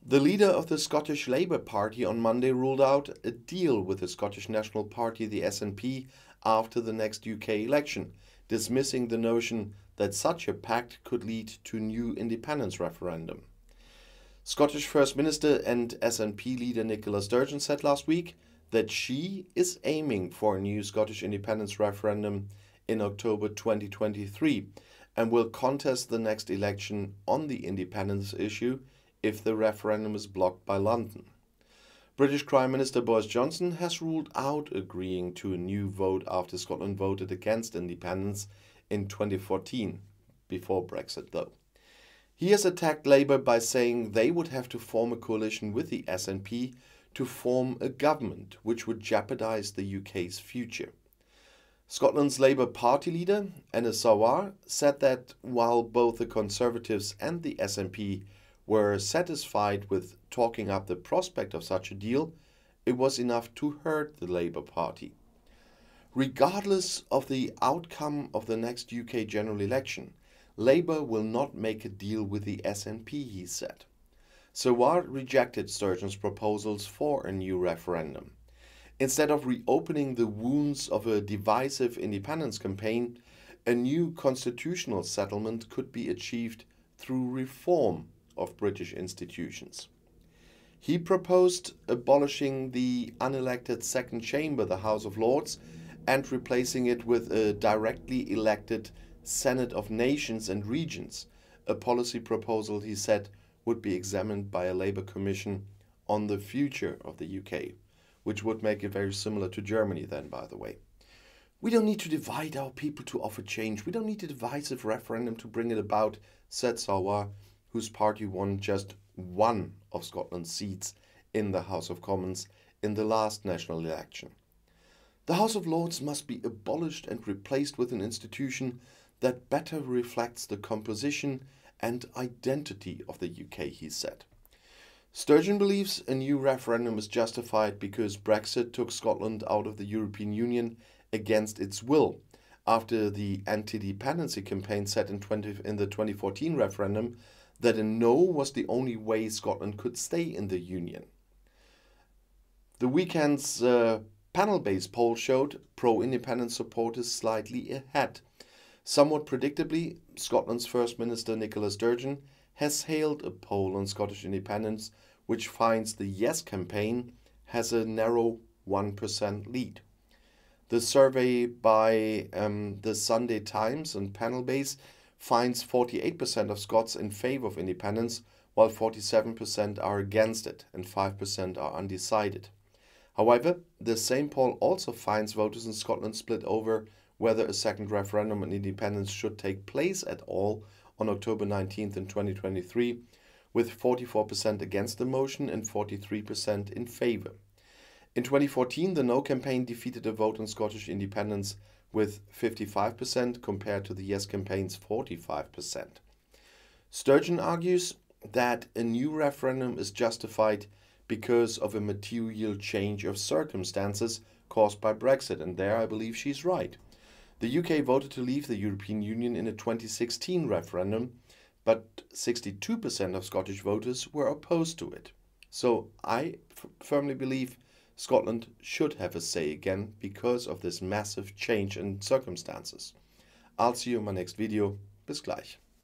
The leader of the Scottish Labour Party on Monday ruled out a deal with the Scottish National Party, the SNP, after the next UK election, dismissing the notion that such a pact could lead to a new independence referendum. Scottish First Minister and SNP leader Nicola Sturgeon said last week that she is aiming for a new Scottish independence referendum in October 2023 and will contest the next election on the independence issue if the referendum is blocked by London. British Prime Minister Boris Johnson has ruled out agreeing to a new vote after Scotland voted against independence in 2014, before Brexit though. He has attacked Labour by saying they would have to form a coalition with the SNP to form a government which would jeopardise the UK's future. Scotland's Labour Party leader, Anna Sawar, said that while both the Conservatives and the SNP were satisfied with talking up the prospect of such a deal, it was enough to hurt the Labour Party. Regardless of the outcome of the next UK general election, Labour will not make a deal with the SNP, he said. Sawar rejected Sturgeon's proposals for a new referendum. Instead of reopening the wounds of a divisive independence campaign, a new constitutional settlement could be achieved through reform of British institutions. He proposed abolishing the unelected second chamber, the House of Lords, and replacing it with a directly elected Senate of Nations and Regions, a policy proposal he said would be examined by a Labour Commission on the future of the UK, which would make it very similar to Germany then, by the way. We don't need to divide our people to offer change. We don't need a divisive referendum to bring it about, said Sawar, whose party won just one of Scotland's seats in the House of Commons in the last national election. The House of Lords must be abolished and replaced with an institution that better reflects the composition and identity of the UK, he said. Sturgeon believes a new referendum is justified because Brexit took Scotland out of the European Union against its will, after the anti-dependency campaign said in the 2014 referendum that a no was the only way Scotland could stay in the Union. The weekend's panel-based poll showed pro-independence supporters slightly ahead. Somewhat predictably, Scotland's First Minister Nicola Sturgeon has hailed a poll on Scottish independence which finds the Yes campaign has a narrow 1% lead. The survey by the Sunday Times and Panelbase finds 48% of Scots in favour of independence, while 47% are against it and 5% are undecided. However, the same poll also finds voters in Scotland split over whether a second referendum on independence should take place at all on October 19th in 2023, with 44% against the motion and 43% in favour. In 2014, the No campaign defeated a vote on Scottish independence with 55% compared to the Yes campaign's 45%. Sturgeon argues that a new referendum is justified because of a material change of circumstances caused by Brexit, and there I believe she's right. The UK voted to leave the European Union in a 2016 referendum, but 62% of Scottish voters were opposed to it. So I firmly believe Scotland should have a say again because of this massive change in circumstances. I'll see you in my next video. Bis gleich.